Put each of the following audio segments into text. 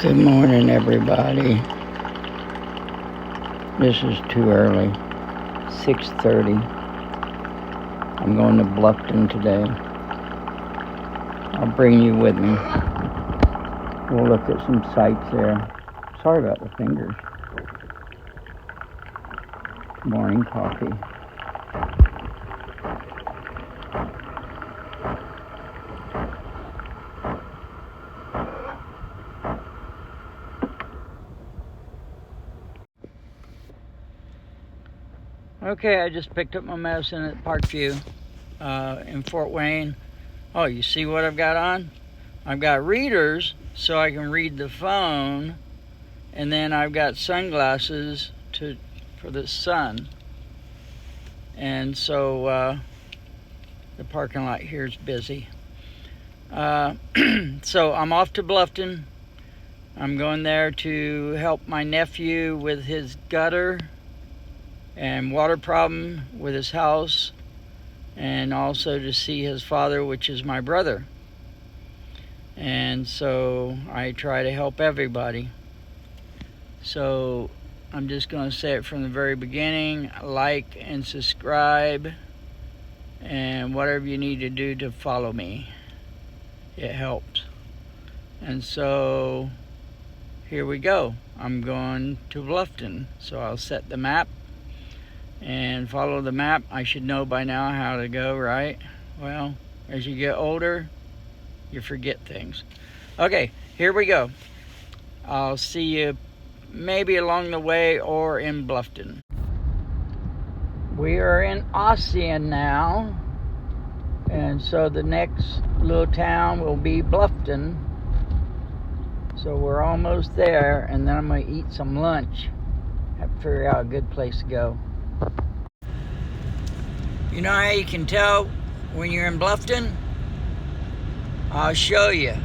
Good morning, everybody. This is too early. 6:30. I'm going to Bluffton today. I'll bring you with me. We'll look at some sights there. Sorry about the fingers. Morning coffee. Okay, I just picked up my medicine at Parkview in Fort Wayne. Oh, you see what I've got on? I've got readers so I can read the phone, and then I've got sunglasses for the sun. And so the parking lot here is busy. So I'm off to Bluffton. I'm going there to help my nephew with his gutter and water problem with his house, and also to see his father, which is my brother. And so I try to help everybody. So I'm just going to say it from the very beginning: like and subscribe, and whatever you need to do to follow me, it helps. And so here we go. I'm going to Bluffton, so I'll set the map and follow the map. I should know by now how to go, right? Well, as you get older, you forget things. Okay, here we go. I'll see you maybe along the way or in Bluffton. We are in Ossian now, and so the next little town will be Bluffton. So we're almost there, and then I'm going to eat some lunch. Have to figure out a good place to go. You know how you can tell when you're in Bluffton? I'll show you.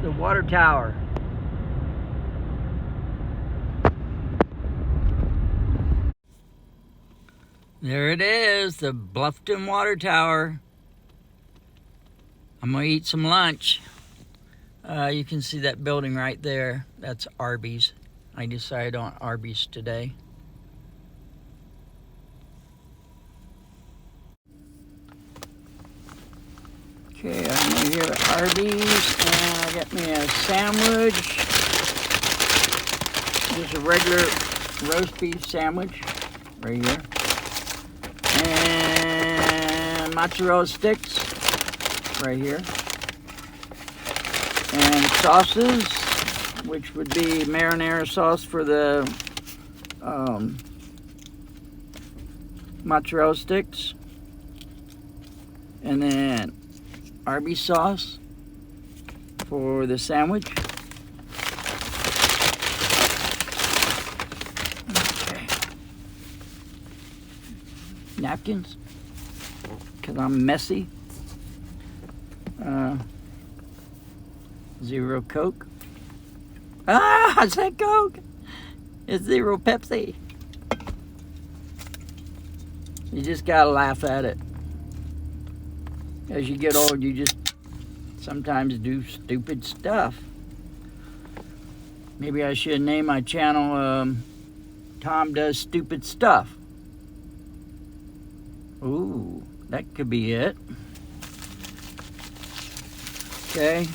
The water tower. There it is, the Bluffton water tower. I'm gonna eat some lunch. You can see that building right there. That's Arby's. I decided on Arby's today. Okay, I'm over here at Arby's, and I got me a sandwich. Just a regular roast beef sandwich, right here. And mozzarella sticks, right here. And sauces, which would be marinara sauce for the mozzarella sticks. And then Arby's sauce for the sandwich. Okay. Napkins, because I'm messy. Zero Coke. I said Coke. It's zero Pepsi. You just gotta laugh at it. As you get old, you just sometimes do stupid stuff. Maybe I should name my channel Tom Does Stupid Stuff. Ooh, that could be it. Okay.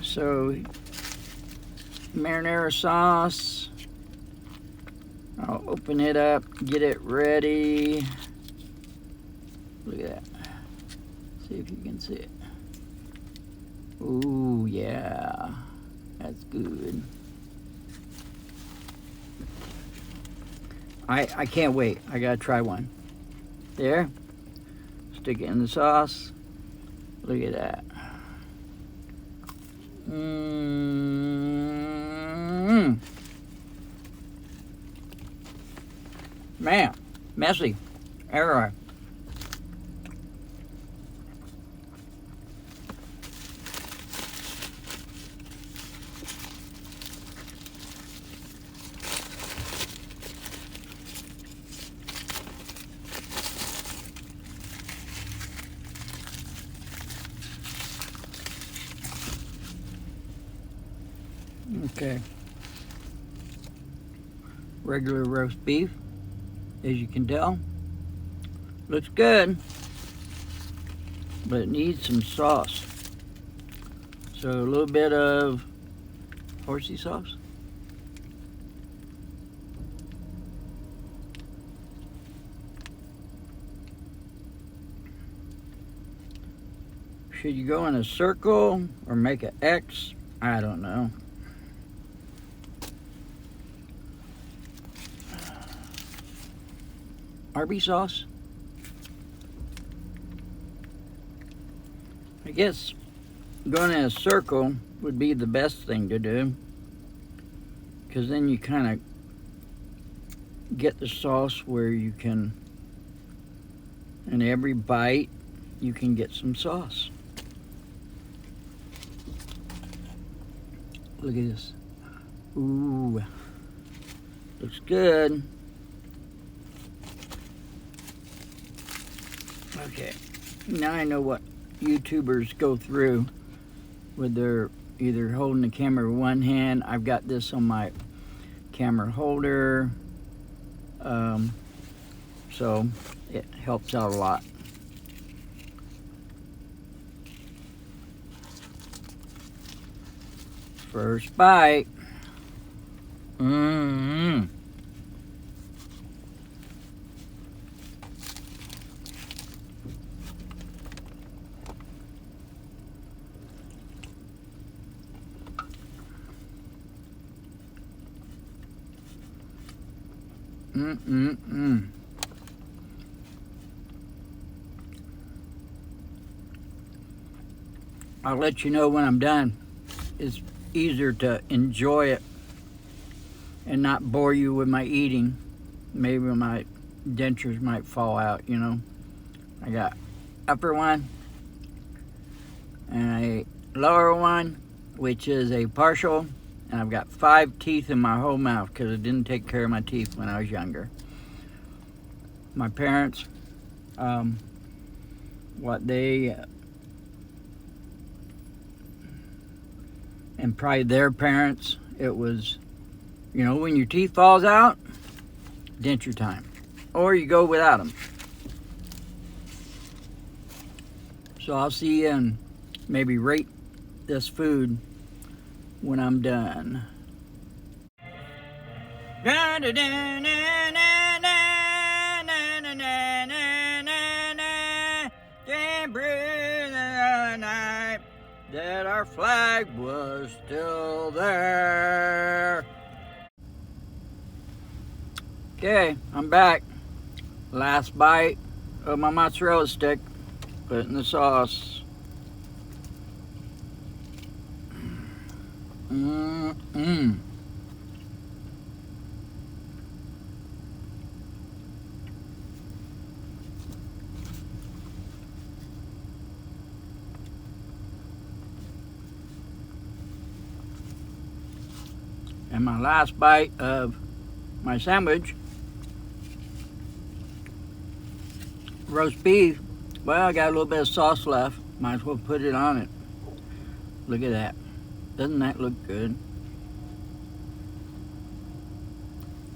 So, marinara sauce. I'll open it up, get it ready. Look at that. See if you can see it. Ooh, yeah. That's good. I can't wait. I gotta try one. There. Stick it in the sauce. Look at that. Man, messy. Everywhere. Okay. Regular roast beef, as you can tell. Looks good, but it needs some sauce. So a little bit of horsey sauce. Should you go in a circle or make an X? I don't know. Arby's sauce. I guess going in a circle would be the best thing to do, because then you kind of get the sauce where you can, in every bite, you can get some sauce. Look at this. Ooh, looks good. Okay, now I know what YouTubers go through with their either holding the camera with one hand. I've got this on my camera holder, so it helps out a lot. First bite. Mmm. I'll let you know when I'm done. It's easier to enjoy it and not bore you with my eating. Maybe my dentures might fall out, you know. I got upper one and a lower one, which is a partial, and I've got 5 teeth in my whole mouth because I didn't take care of my teeth when I was younger. My parents, and probably their parents, it was, you know, when your teeth falls out, denture time, or you go without them. So I'll see you and maybe rate this food when I'm done. Can't breathe the night that our flag was still there. Okay, I'm back. Last bite of my mozzarella stick. Put it in the sauce. Mmm. And my last bite of my sandwich, roast beef. Well, I got a little bit of sauce left. Might as well put it on it. Look at that. Doesn't that look good?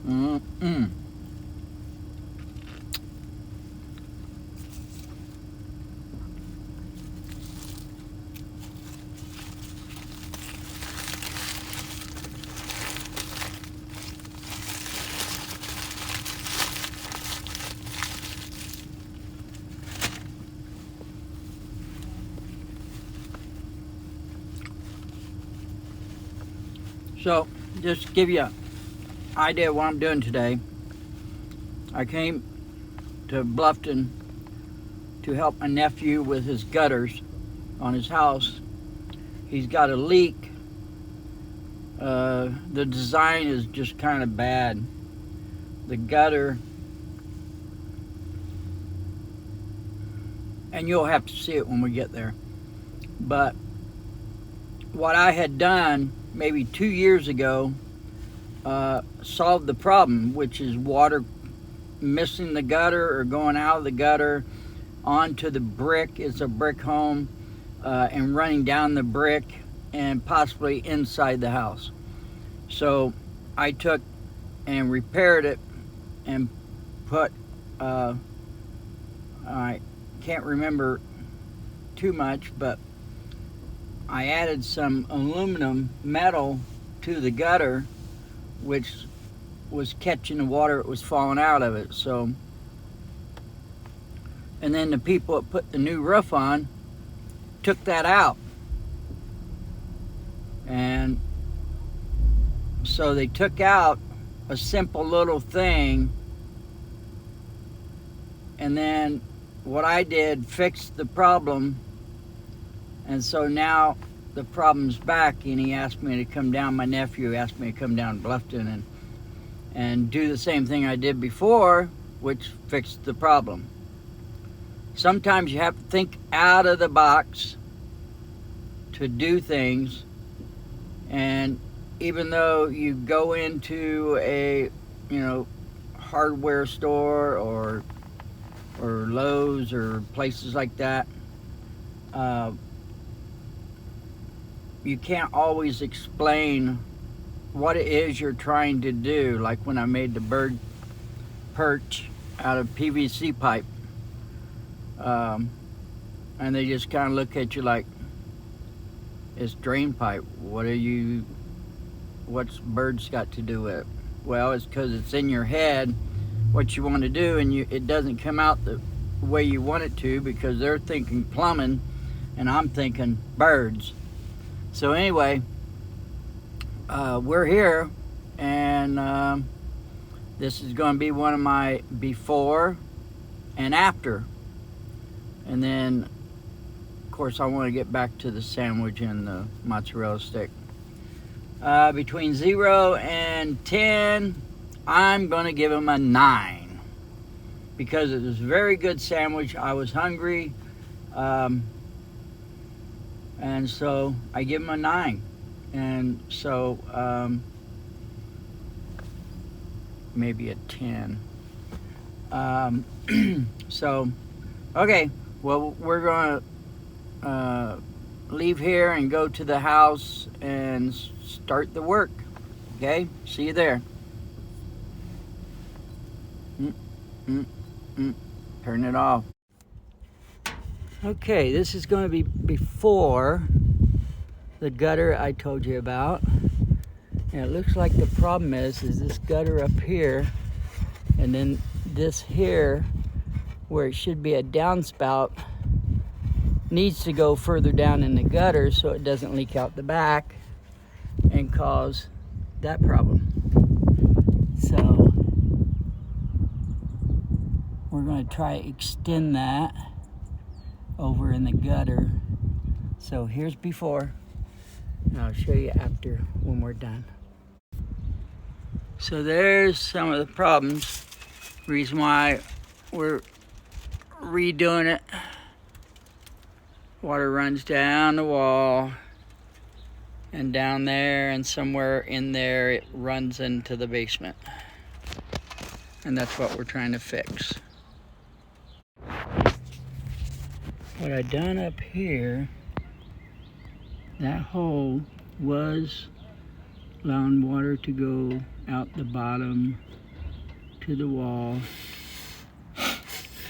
Mmm. So, just to give you an idea of what I'm doing today, I came to Bluffton to help my nephew with his gutters on his house. He's got a leak. The design is just kind of bad. The gutter, and you'll have to see it when we get there. But what I had done maybe 2 years ago solved the problem, which is water missing the gutter or going out of the gutter onto the brick. It's a brick home, and running down the brick and possibly inside the house. So I took and repaired it and put, I can't remember too much, but I added some aluminum metal to the gutter, which was catching the water. It was falling out of it. So, and then the people that put the new roof on took that out, and so they took out a simple little thing, and then what I did fixed the problem. And so now the problem's back, and he asked me to come down. My nephew asked me to come down to Bluffton and do the same thing I did before, which fixed the problem. Sometimes you have to think out of the box to do things, and even though you go into a, hardware store or Lowe's or places like that, you can't always explain what it is you're trying to do. Like when I made the bird perch out of PVC pipe, and they just kind of look at you like, it's drain pipe. What's birds got to do with it? Well, it's because it's in your head what you want to do, and it doesn't come out the way you want it to, because they're thinking plumbing and I'm thinking birds. So anyway, we're here, and this is going to be one of my before and after. And then, of course, I want to get back to the sandwich and the mozzarella stick. Between 0 and 10, I'm going to give him a 9, because it was a very good sandwich. I was hungry. And so I give him a 9. And so maybe a 10. So, okay, well, we're going to leave here and go to the house and start the work. Okay, see you there. Turn it off. Okay, this is going to be before the gutter I told you about. And it looks like the problem is this gutter up here, and then this here, where it should be a downspout, needs to go further down in the gutter so it doesn't leak out the back and cause that problem. So we're going to try to extend that over in the gutter. So here's before, and I'll show you after when we're done. So there's some of the problems, reason why we're redoing it. Water runs down the wall and down there, and somewhere in there it runs into the basement. And that's what we're trying to fix. What I done up here, that hole was allowing water to go out the bottom to the wall,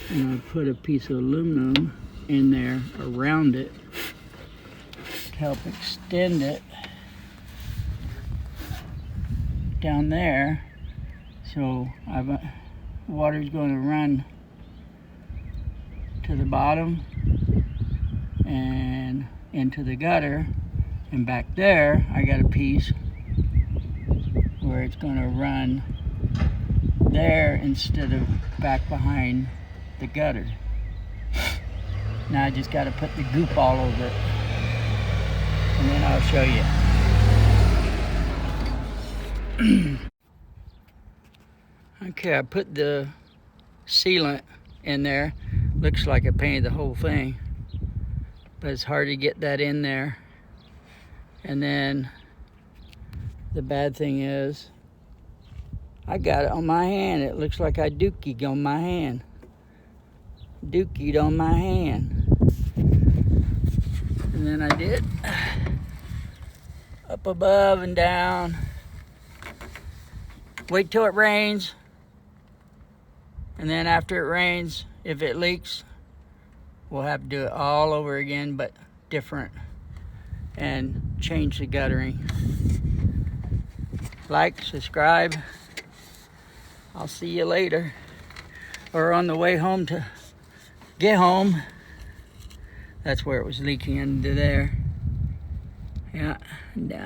and I put a piece of aluminum in there around it to help extend it down there. So water's going to run to the bottom and into the gutter, and back there I got a piece where it's going to run there instead of back behind the gutter. Now I just got to put the goop all over it, and then I'll show you. Okay, I put the sealant in there. Looks like I painted the whole thing, but it's hard to get that in there. And then the bad thing is I got it on my hand. It looks like I dookied on my hand. Dookied on my hand. And then I did up above and down wait till it rains. And then after it rains, if it leaks, we'll have to do it all over again, but different. And change the guttering. Like, subscribe. I'll see you later. Or on the way home to get home. That's where it was leaking into there. Yeah, down.